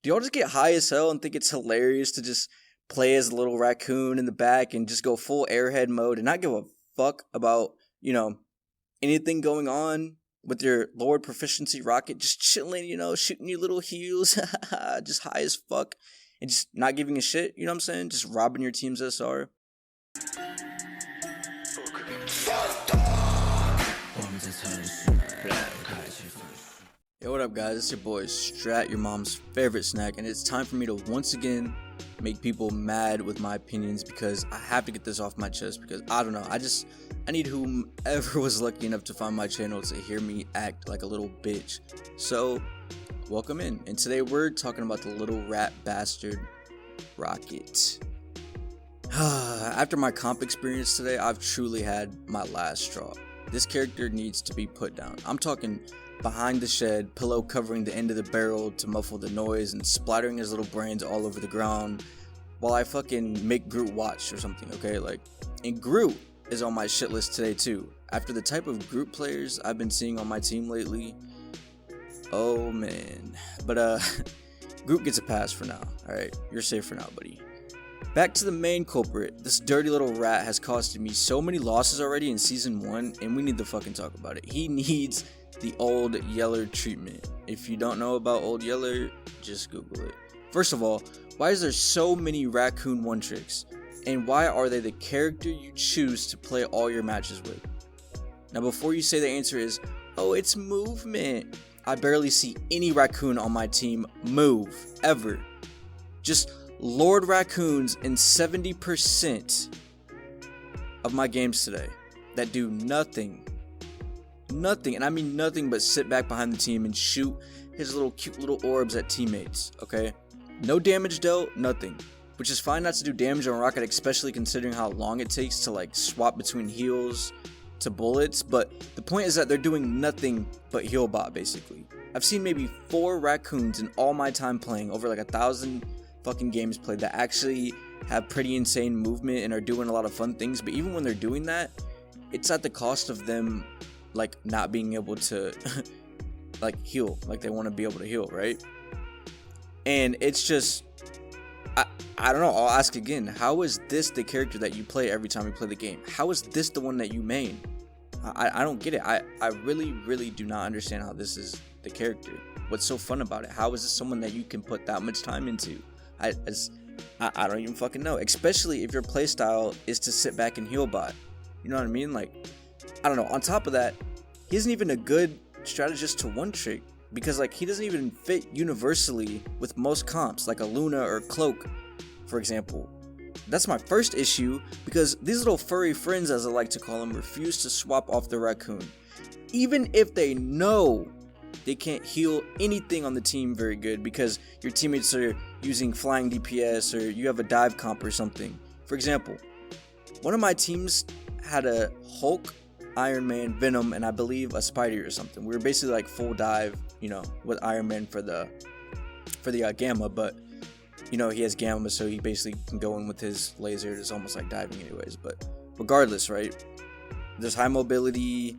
Do y'all just get high as hell and think it's hilarious to just play as a little raccoon in the back and just go full airhead mode and not give a fuck about, anything going on with your Lord Proficiency Rocket, just chilling, shooting your little heels, just high as fuck, and just not giving a shit, you know what I'm saying? Just robbing your team's SR. Yo, what up guys, it's your boy Strat, your mom's favorite snack, and it's time for me to once again make people mad with my opinions because I have to get this off my chest because I don't know, I need whomever was lucky enough to find my channel to hear me act like a little bitch. So, welcome in, and today we're talking about the little rat bastard, Rocket. After my comp experience today, I've truly had my last straw. This character needs to be put down. I'm talking behind the shed, pillow covering the end of the barrel to muffle the noise and splattering his little brains all over the ground while I fucking make Groot watch or something, okay? And Groot is on my shit list today too. After the type of Groot players I've been seeing on my team lately, oh man. But Groot gets a pass for now, alright? You're safe for now, buddy. Back to the main culprit. This dirty little rat has costed me so many losses already in Season 1, and we need to fucking talk about it. He needs the Old Yeller treatment. If you don't know about Old Yeller, just Google it. First of all, why is there so many raccoon one tricks? And why are they the character you choose to play all your matches with? Now before you say the answer is, oh, it's movement. I barely see any raccoon on my team move, ever. Just Lord Raccoons in 70% of my games today that do nothing, and I mean nothing but sit back behind the team and shoot his little cute little orbs at teammates, okay? No damage dealt, nothing. Which is fine not to do damage on Rocket, especially considering how long it takes to swap between heals to bullets, but the point is that they're doing nothing but heal bot basically. I've seen maybe 4 raccoons in all my time playing, over 1,000 fucking games played, that actually have pretty insane movement and are doing a lot of fun things, but even when they're doing that, it's at the cost of them not being able to heal like they want to be able to heal, right? And it's just I don't know, I'll ask again, how is this the character that you play every time you play the game? How is this the one that you main? I don't get it. I really do not understand how this is the character. What's so fun about it? How is this someone that you can put that much time into? I don't even fucking know, especially if your playstyle is to sit back and heal bot. You know what I mean? I don't know. On top of that, he isn't even a good strategist to one trick because he doesn't even fit universally with most comps like a Luna or Cloak, for example. That's my first issue because these little furry friends, as I like to call them, refuse to swap off the raccoon. Even if they know they can't heal anything on the team very good because your teammates are using flying DPS or you have a dive comp or something. For example, one of my teams had a Hulk, Iron Man, Venom, and I believe a Spidey or something. We were basically full dive, with Iron Man for the Gamma, but he has Gamma, so he basically can go in with his laser. It's almost like diving anyways, but regardless, right? There's high mobility,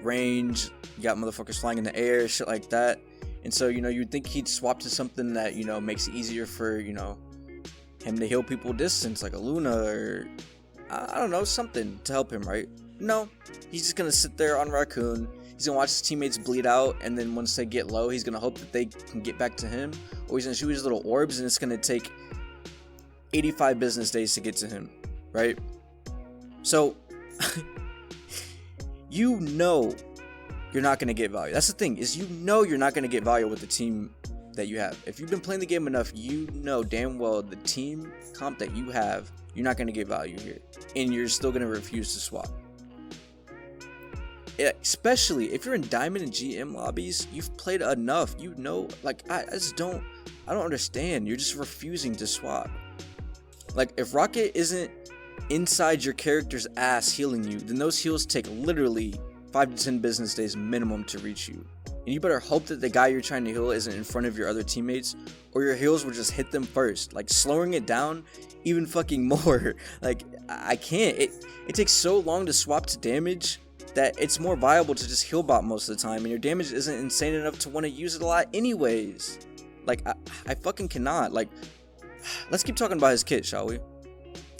range, you got motherfuckers flying in the air, shit like that. And so, you'd think he'd swap to something that, makes it easier for, him to heal people distance, like a Luna or, I don't know, something to help him, right? No, he's just gonna sit there on Raccoon. He's gonna watch his teammates bleed out, and then once they get low, he's gonna hope that they can get back to him, or he's gonna shoot his little orbs, and it's gonna take 85 business days to get to him, right? So, you're not gonna get value. That's the thing, is you're not gonna get value with the team that you have. If you've been playing the game enough, you know damn well the team comp that you have, you're not gonna get value here, and you're still gonna refuse to swap. Especially if you're in Diamond and GM lobbies, you've played enough. I don't understand. You're just refusing to swap. If Rocket isn't inside your character's ass healing you, then those heals take literally 5 to 10 business days minimum to reach you. And you better hope that the guy you're trying to heal isn't in front of your other teammates, or your heals will just hit them first, slowing it down even fucking more. I can't. It takes so long to swap to damage that it's more viable to just heal bot most of the time, and your damage isn't insane enough to want to use it a lot anyways. Like, I fucking cannot. Like, let's keep talking about his kit, shall we?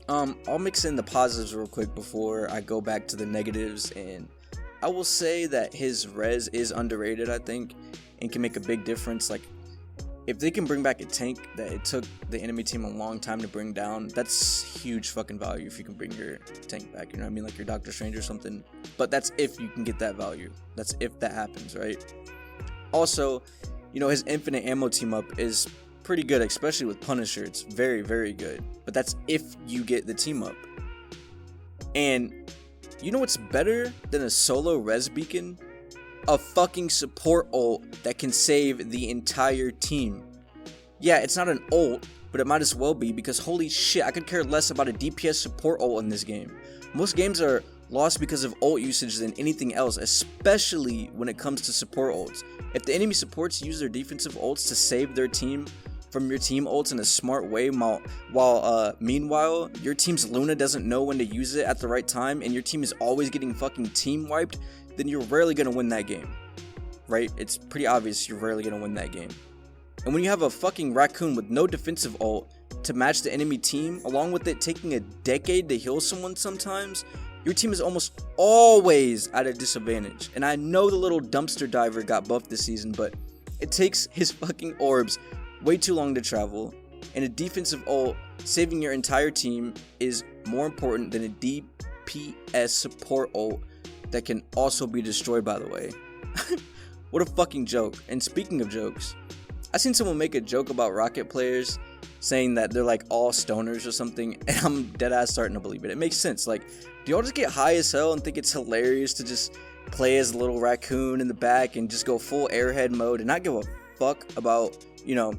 I'll mix in the positives real quick before I go back to the negatives, and I will say that his res is underrated, I think, and can make a big difference. Like, if they can bring back a tank that it took the enemy team a long time to bring down, that's huge fucking value if you can bring your tank back, you know what I mean? Like your Doctor Strange or something. But that's if you can get that value. That's if that happens, right? Also, you know, his infinite ammo team up is pretty good, especially with Punisher. It's very, very good. But that's if you get the team up. And you know what's better than a solo res beacon? A fucking support ult that can save the entire team. Yeah, it's not an ult, but it might as well be, because holy shit, I could care less about a DPS support ult in this game. Most games are lost because of ult usage than anything else, especially when it comes to support ults. If the enemy supports use their defensive ults to save their team from your team ults in a smart way, while meanwhile your team's Luna doesn't know when to use it at the right time, and your team is always getting fucking team wiped, then you're rarely gonna win that game, right? It's pretty obvious you're rarely gonna win that game. And when you have a fucking raccoon with no defensive ult to match the enemy team, along with it taking a decade to heal someone sometimes, your team is almost always at a disadvantage. And I know the little dumpster diver got buffed this season, but it takes his fucking orbs way too long to travel, and a defensive ult saving your entire team is more important than a DPS support ult that can also be destroyed, by the way. What a fucking joke. And speaking of jokes, I seen someone make a joke about Rocket players saying that they're like all stoners or something, and I'm deadass starting to believe it. It makes sense. Like, do y'all just get high as hell and think it's hilarious to just play as a little raccoon in the back and just go full airhead mode and not give a fuck about, you know,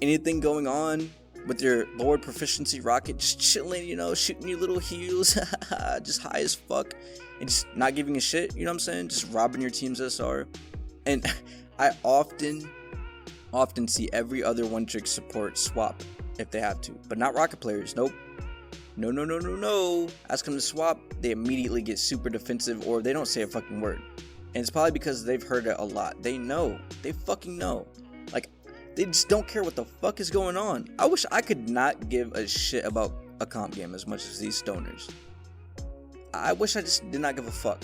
anything going on with your Lord Proficiency Rocket, just chilling, you know, shooting your little heals, just high as fuck, and just not giving a shit, you know what I'm saying? Just robbing your team's SR. And I often see every other one-trick support swap if they have to, but not Rocket players. Nope. No. Ask them to swap, they immediately get super defensive, or they don't say a fucking word. And it's probably because they've heard it a lot. They know. They fucking know. Like, they just don't care what the fuck is going on. I wish I could not give a shit about a comp game as much as these stoners. I wish I just did not give a fuck.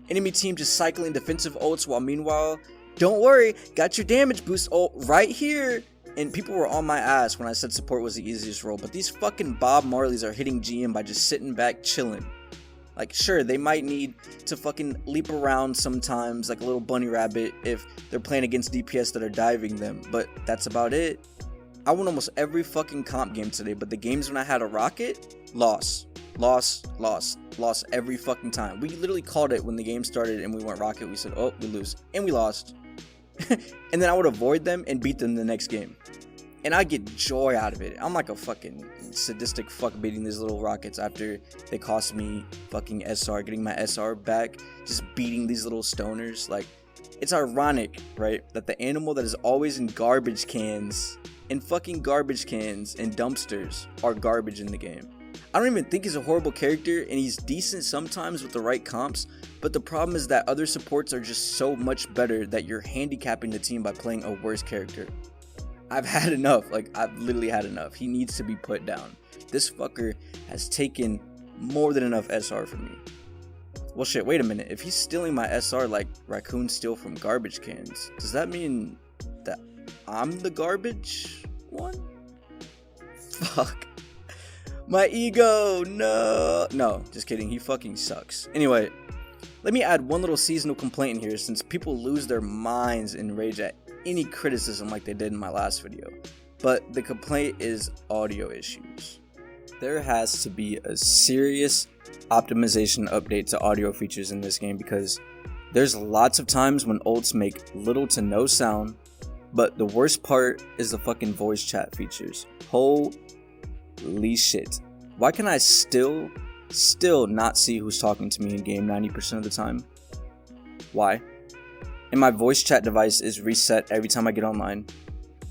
Enemy team just cycling defensive ults while meanwhile, don't worry, got your damage boost ult right here. And people were on my ass when I said support was the easiest role, but these fucking Bob Marleys are hitting GM by just sitting back chilling. Like, sure, they might need to fucking leap around sometimes like a little bunny rabbit if they're playing against DPS that are diving them, but that's about it. I won almost every fucking comp game today, but the games when I had a Rocket, lost every fucking time. We literally called it when the game started and we went Rocket. We said, oh, we lose, and we lost. And then I would avoid them and beat them the next game, and I get joy out of it. I'm like a fucking sadistic fuck beating these little Rockets after they cost me fucking SR, getting my SR back, just beating these little stoners. Like, it's ironic, right, that the animal that is always in garbage cans and dumpsters are garbage in the game. I don't even think he's a horrible character, and he's decent sometimes with the right comps, but the problem is that other supports are just so much better that you're handicapping the team by playing a worse character. I've had enough. Like, I've literally had enough. He needs to be put down. This fucker has taken more than enough SR from me. Well, shit, wait a minute. If he's stealing my SR like raccoons steal from garbage cans, does that mean that I'm the garbage one? Fuck. My ego, no, just kidding, he fucking sucks. Anyway, let me add one little seasonal complaint in here, since people lose their minds in rage at any criticism like they did in my last video. But the complaint is audio issues. There has to be a serious optimization update to audio features in this game, because there's lots of times when ults make little to no sound, but the worst part is the fucking voice chat features. Holy shit. Why can I still not see who's talking to me in game 90% of the time? Why? And my voice chat device is reset every time I get online.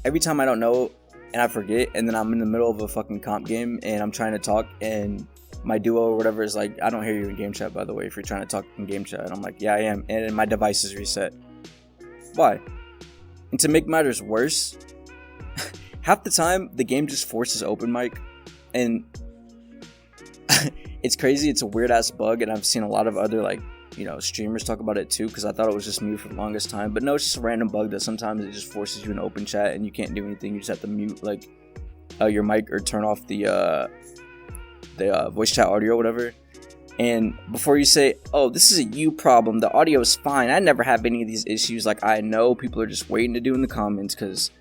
Every time I don't know and I forget, and then I'm in the middle of a fucking comp game and I'm trying to talk, and my duo or whatever is like, I don't hear you in game chat, by the way, if you're trying to talk in game chat. And I'm like, yeah, I am. And my device is reset. Why? And to make matters worse, half the time the game just forces open mic, and it's crazy. It's a weird ass bug, and I've seen a lot of other streamers talk about it too, because I thought it was just me for the longest time. But no, it's just a random bug that sometimes it just forces you in open chat and you can't do anything. You just have to mute your mic or turn off the voice chat audio or whatever. And before you say, oh, this is a you problem, the audio is fine, I never have any of these issues, I know people are just waiting to do in the comments, because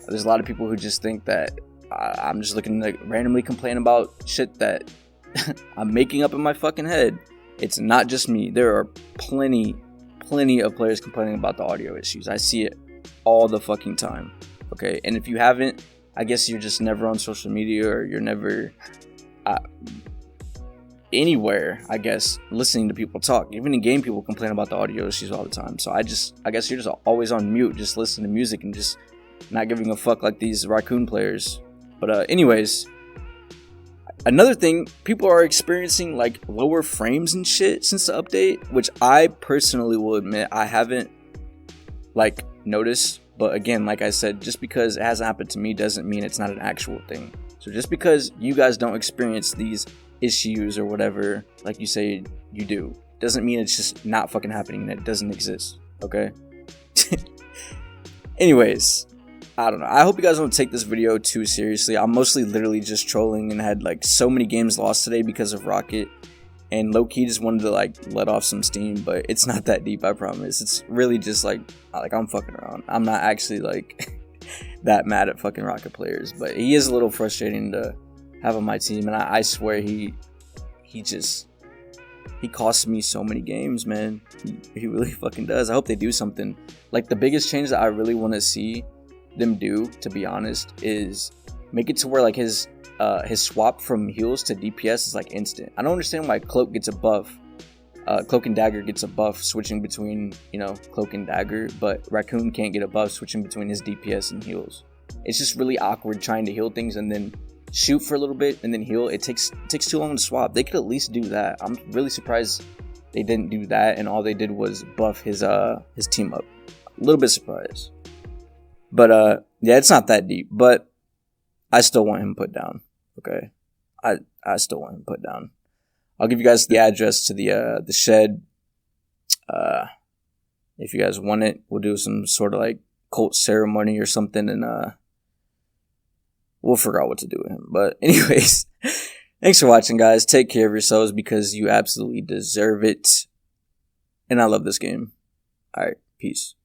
there's a lot of people who just think that I'm just looking to randomly complain about shit that I'm making up in my fucking head. It's not just me. There are plenty of players complaining about the audio issues. I see it all the fucking time. Okay, and if you haven't, I guess you're just never on social media, or you're never anywhere, I guess, listening to people talk. Even in game, people complain about the audio issues all the time. So I guess you're just always on mute, just listening to music and just not giving a fuck like these Raccoon players. But anyways, another thing, people are experiencing lower frames and shit since the update, which I personally will admit I haven't noticed. But again, like I said, just because it hasn't happened to me doesn't mean it's not an actual thing. So just because you guys don't experience these issues or whatever, like you say you do, doesn't mean it's just not fucking happening and it doesn't exist. Okay. Anyways, I don't know. I hope you guys don't take this video too seriously. I'm mostly literally just trolling and had so many games lost today because of Rocket, and low-key just wanted to let off some steam, but it's not that deep, I promise. It's really just I'm fucking around. I'm not actually that mad at fucking Rocket players, but he is a little frustrating to have on my team, and I swear he costs me so many games, man. He really fucking does. I hope they do something. The biggest change that I really want to see them do, to be honest, is make it to where his swap from heals to DPS is instant. I don't understand why Cloak gets a buff. Cloak and Dagger gets a buff switching between Cloak and Dagger, but Raccoon can't get a buff switching between his DPS and heals. It's just really awkward trying to heal things and then shoot for a little bit and then heal. It takes too long to swap. They could at least do that. I'm really surprised they didn't do that, and all they did was buff his team up. A little bit surprised. But yeah, it's not that deep, but I still want him put down. Okay, I still want him put down. I'll give you guys the address to the shed. If you guys want it, we'll do some sort of cult ceremony or something, and we'll figure out what to do with him. But anyways, thanks for watching, guys. Take care of yourselves, because you absolutely deserve it. And I love this game. Alright, peace.